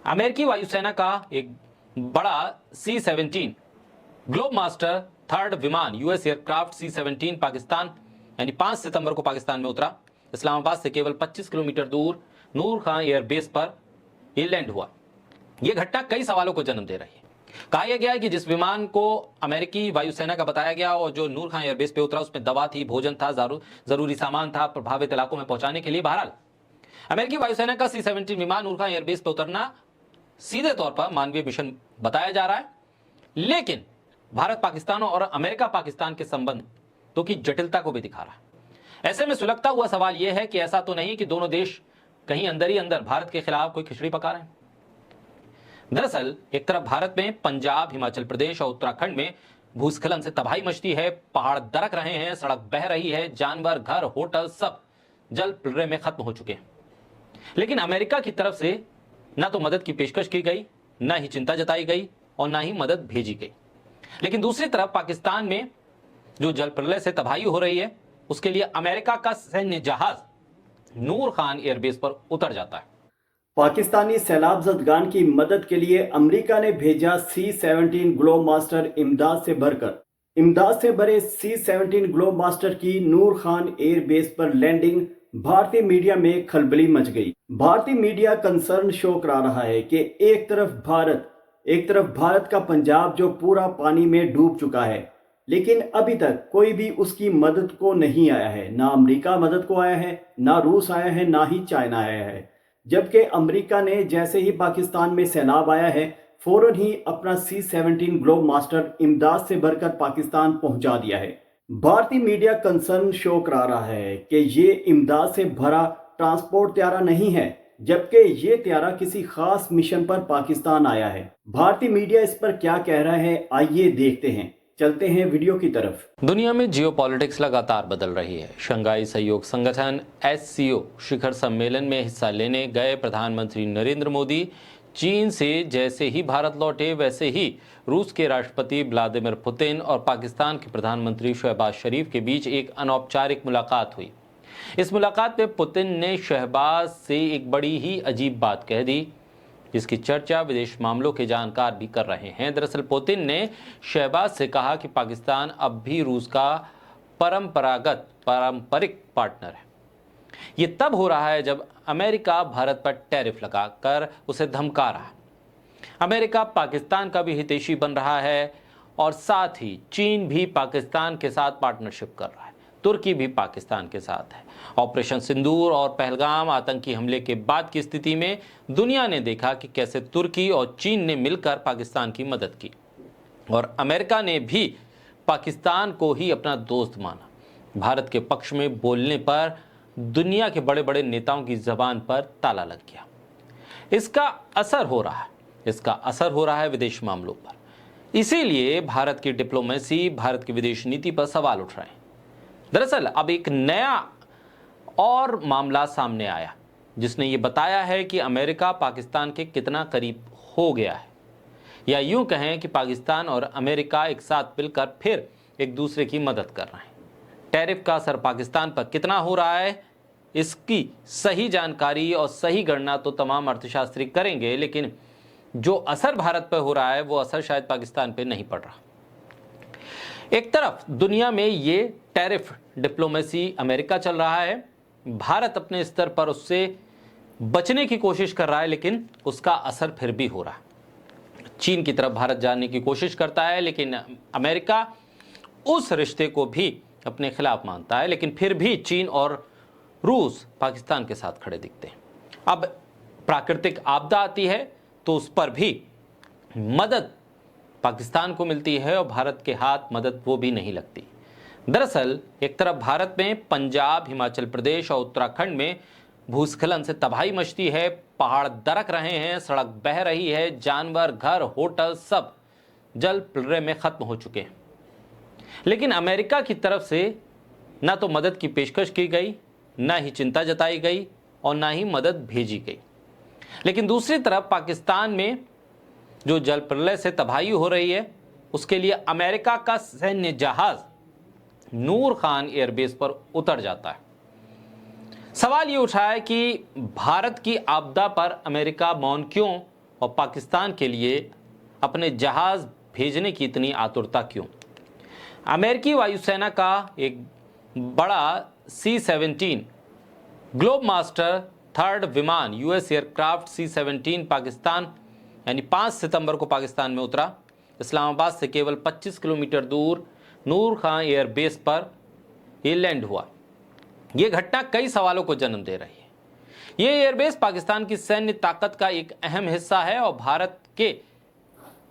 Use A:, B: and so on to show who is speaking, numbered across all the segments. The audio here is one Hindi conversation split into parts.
A: अमेरिकी वायुसेना का एक बड़ा C-17 ग्लोब मास्टर थर्ड विमान यूएस एयरक्राफ्ट C-17 पाकिस्तान यानी 5 सितंबर को पाकिस्तान में उतरा। इस्लामाबाद से केवल 25 किलोमीटर दूर नूर खान एयरबेस पर यह लैंड हुआ। यह घटना कई सवालों को जन्म दे रही है। कहा यह गया है कि जिस विमान को अमेरिकी वायुसेना का बताया गया और जो नूर खान एयरबेस पे उतरा उसमें दवा थी, भोजन था, जरूरी सामान था प्रभावित इलाकों में पहुंचाने के लिए। बहरहाल अमेरिकी वायुसेना का C-17 विमान नूर खान एयरबेस पे उतरना सीधे तौर पर मानवीय मिशन बताया जा रहा है, लेकिन भारत पाकिस्तान और अमेरिका पाकिस्तान के संबंध तो की जटिलता को भी दिखा रहा है। ऐसे में सुलगता हुआ सवाल यह है कि ऐसा तो नहीं कि दोनों देश कहीं अंदर ही अंदर भारत के खिलाफ कोई खिचड़ी पका रहे हैं। दरअसल एक तरफ भारत में पंजाब, हिमाचल प्रदेश और उत्तराखंड में भूस्खलन से तबाही मचती है, पहाड़ दरक रहे हैं, सड़क बह रही है, जानवर, घर, होटल सब जल प्रलय में खत्म हो चुके हैं। लेकिन अमेरिका की तरफ से ना तो मदद की पेशकश की गई, ना ही चिंता जताई गई और ना ही मदद भेजी गई। लेकिन दूसरी तरफ पाकिस्तान में जो जल प्रलय से तबाही हो रही है उसके लिए अमेरिका का सैन्य जहाज नूर खान एयरबेस पर उतर जाता है।
B: पाकिस्तानी सैलाब ज़दगान की मदद के लिए अमेरिका ने भेजा C-17 ग्लोब मास्टर इमदाद से भरे C-17 ग्लोब मास्टर की नूर खान एयरबेस पर लैंडिंग भारतीय मीडिया में खलबली मच गई। भारतीय मीडिया कंसर्न शो करा रहा है कि एक तरफ भारत का पंजाब जो पूरा पानी में डूब चुका है, लेकिन अभी तक कोई भी उसकी मदद को नहीं आया है। ना अमेरिका मदद को आया है, ना रूस आया है, ना ही चाइना आया है। जबकि अमेरिका ने जैसे ही पाकिस्तान में सैलाब आया है फौरन ही अपना C-17 ग्लोब मास्टर इमदाद से भरकर पाकिस्तान पहुंचा दिया है। भारतीय मीडिया कंसर्न शो करा रहा है कि ये इमदाद से भरा ट्रांसपोर्ट त्यारा नहीं है, जबकि ये त्यारा किसी खास मिशन पर पाकिस्तान आया है। भारतीय मीडिया इस पर क्या कह रहा है, आइए देखते हैं। चलते हैं वीडियो की तरफ।
A: दुनिया में जियोपॉलिटिक्स लगातार बदल रही है। शंघाई सहयोग संगठन SCO शिखर सम्मेलन में हिस्सा लेने गए प्रधानमंत्री नरेंद्र मोदी चीन से जैसे ही भारत लौटे वैसे ही रूस के राष्ट्रपति व्लादिमीर पुतिन और पाकिस्तान के प्रधानमंत्री शहबाज शरीफ के बीच एक अनौपचारिक मुलाकात हुई। इस मुलाकात में पुतिन ने शहबाज से एक बड़ी ही अजीब बात कह दी, जिसकी चर्चा विदेश मामलों के जानकार भी कर रहे हैं। दरअसल पुतिन ने शहबाज से कहा कि पाकिस्तान अब भी रूस का पारंपरिक पार्टनर है। ये तब हो रहा है जब अमेरिका भारत पर टैरिफ लगाकर उसे धमका रहा है। अमेरिका पाकिस्तान का भी हितैषी बन रहा है और साथ ही चीन भी पाकिस्तान के साथ पार्टनरशिप कर रहा है। तुर्की भी पाकिस्तान के साथ है। ऑपरेशन सिंदूर और पहलगाम आतंकी हमले के बाद की स्थिति में दुनिया ने देखा कि कैसे तुर्की और चीन ने मिलकर पाकिस्तान की मदद की और अमेरिका ने भी पाकिस्तान को ही अपना दोस्त माना। भारत के पक्ष में बोलने पर दुनिया के बड़े बड़े नेताओं की जबान पर ताला लग गया। इसका असर हो रहा है विदेश मामलों पर। इसीलिए भारत की डिप्लोमेसी, भारत की विदेश नीति पर सवाल उठ रहे हैं। दरअसल अब एक नया और मामला सामने आया जिसने ये बताया है कि अमेरिका पाकिस्तान के कितना करीब हो गया है, या यूं कहें कि पाकिस्तान और अमेरिका एक साथ मिलकर फिर एक दूसरे की मदद कर रहे हैं। टैरिफ का असर पाकिस्तान पर कितना हो रहा है, इसकी सही जानकारी और सही गणना तो तमाम अर्थशास्त्री करेंगे, लेकिन जो असर भारत पर हो रहा है वो असर शायद पाकिस्तान पर नहीं पड़ रहा। एक तरफ दुनिया में ये टैरिफ डिप्लोमेसी अमेरिका चल रहा है, भारत अपने स्तर पर उससे बचने की कोशिश कर रहा है, लेकिन उसका असर फिर भी हो रहा है। चीन की तरफ भारत जाने की कोशिश करता है, लेकिन अमेरिका उस रिश्ते को भी अपने खिलाफ मानता है, लेकिन फिर भी चीन और रूस पाकिस्तान के साथ खड़े दिखते हैं। अब प्राकृतिक आपदा आती है तो उस पर भी मदद पाकिस्तान को मिलती है और भारत के हाथ मदद वो भी नहीं लगती। दरअसल एक तरफ भारत में पंजाब, हिमाचल प्रदेश और उत्तराखंड में भूस्खलन से तबाही मचती है, पहाड़ दरक रहे हैं, सड़क बह रही है, जानवर, घर, होटल सब जल प्रलय में खत्म हो चुके हैं। लेकिन अमेरिका की तरफ से ना तो मदद की पेशकश की गई, ना ही चिंता जताई गई और ना ही मदद भेजी गई। लेकिन दूसरी तरफ पाकिस्तान में जो जल प्रलय से तबाही हो रही है उसके लिए अमेरिका का सैन्य जहाज नूर खान एयरबेस पर उतर जाता है। सवाल ये उठा है कि भारत की आपदा पर अमेरिका मौन क्यों और पाकिस्तान के लिए अपने जहाज भेजने की इतनी आतुरता क्यों? अमेरिकी वायुसेना का एक बड़ा C-17 ग्लोब मास्टर थर्ड विमान यूएस एयरक्राफ्ट C-17 पाकिस्तान यानी 5 सितंबर को पाकिस्तान में उतरा। इस्लामाबाद से केवल 25 किलोमीटर दूर नूर खान एयरबेस पर यह लैंड हुआ। यह घटना कई सवालों को जन्म दे रही है। यह एयरबेस पाकिस्तान की सैन्य ताकत का एक अहम हिस्सा है और भारत के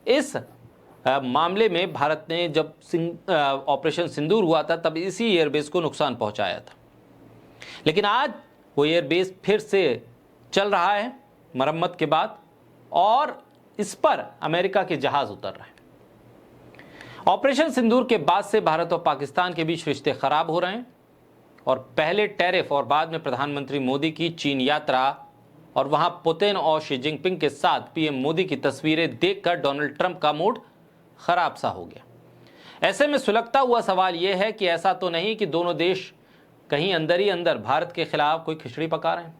A: इस मामले में भारत ने जब ऑपरेशन सिंदूर हुआ था तब इसी एयरबेस को नुकसान पहुंचाया था। लेकिन आज वो एयरबेस फिर से चल रहा है मरम्मत के बाद और इस पर अमेरिका के जहाज उतर रहे हैं। ऑपरेशन सिंदूर के बाद से भारत और पाकिस्तान के बीच रिश्ते खराब हो रहे हैं और पहले टैरिफ और बाद में प्रधानमंत्री मोदी की चीन यात्रा और वहां पुतिन और शी जिनपिंग के साथ पीएम मोदी की तस्वीरें देखकर डोनाल्ड ट्रंप का मूड खराब सा हो गया। ऐसे में सुलगता हुआ सवाल यह है कि ऐसा तो नहीं कि दोनों देश कहीं अंदर ही अंदर भारत के खिलाफ कोई खिचड़ी पका रहे हैं।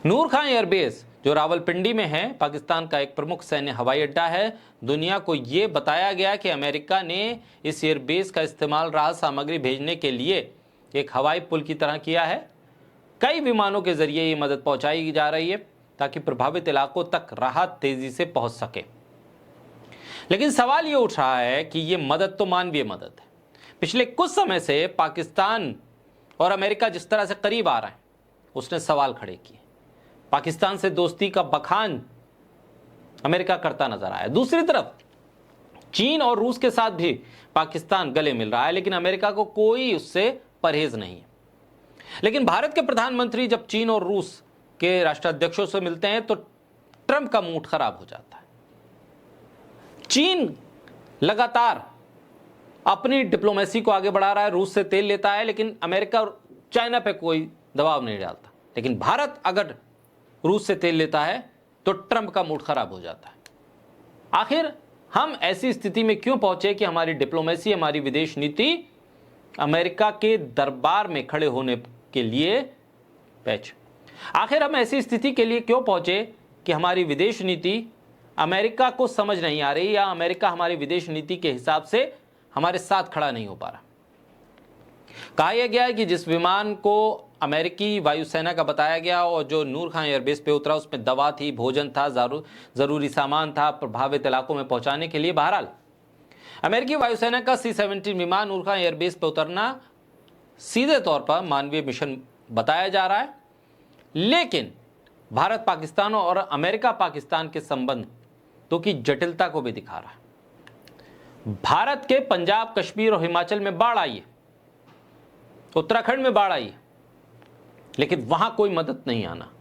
A: नूर खान एयरबेस जो रावलपिंडी में है, पाकिस्तान का एक प्रमुख सैन्य हवाई अड्डा है। दुनिया को यह बताया गया कि अमेरिका ने इस एयरबेस का इस्तेमाल राहत सामग्री भेजने के लिए एक हवाई पुल की तरह किया है। कई विमानों के जरिए ये मदद पहुंचाई जा रही है ताकि प्रभावित इलाकों तक राहत तेजी से पहुंच सके। लेकिन सवाल ये उठ रहा है कि ये मदद तो मानवीय मदद है। पिछले कुछ समय से पाकिस्तान और अमेरिका जिस तरह से करीब आ रहे हैं उसने सवाल खड़े किए। पाकिस्तान से दोस्ती का बखान अमेरिका करता नजर आया। दूसरी तरफ चीन और रूस के साथ भी पाकिस्तान गले मिल रहा है, लेकिन अमेरिका को कोई उससे परहेज नहीं है। लेकिन भारत के प्रधानमंत्री जब चीन और रूस के राष्ट्राध्यक्षों से मिलते हैं तो ट्रंप का मूड खराब हो जाता है। चीन लगातार अपनी डिप्लोमेसी को आगे बढ़ा रहा है, रूस से तेल लेता है, लेकिन अमेरिका और चाइना पे कोई दबाव नहीं डालता। लेकिन भारत अगर रूस से तेल लेता है तो ट्रंप का मूड खराब हो जाता है। आखिर हम ऐसी स्थिति में क्यों पहुंचे कि हमारी डिप्लोमेसी, हमारी विदेश नीति अमेरिका के दरबार में खड़े होने के लिए पैच? आखिर हम ऐसी स्थिति के लिए क्यों पहुंचे कि हमारी विदेश नीति अमेरिका को समझ नहीं आ रही या अमेरिका हमारी विदेश नीति के हिसाब से हमारे साथ खड़ा नहीं हो पा रहा? कहा यह गया है कि जिस विमान को अमेरिकी वायुसेना का बताया गया और जो नूर खान एयरबेस पे उतरा उसमें दवा थी, भोजन था, जरूरी सामान था प्रभावित इलाकों में पहुंचाने के लिए। बहरहाल अमेरिकी वायुसेना का C-17 विमान नूर खान एयरबेस पे उतरना सीधे तौर पर मानवीय मिशन बताया जा रहा है, लेकिन भारत पाकिस्तान और अमेरिका पाकिस्तान के संबंध तो की जटिलता को भी दिखा रहा है। भारत के पंजाब, कश्मीर और हिमाचल में बाढ़ आई है, उत्तराखंड में बाढ़ आई है, लेकिन वहां कोई मदद नहीं आना।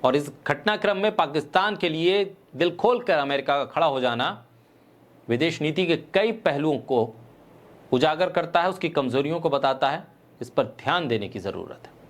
A: और इस घटनाक्रम में पाकिस्तान के लिए दिल खोलकर अमेरिका का खड़ा हो जाना विदेश नीति के कई पहलुओं को उजागर करता है, उसकी कमजोरियों को बताता है। इस पर ध्यान देने की जरूरत है।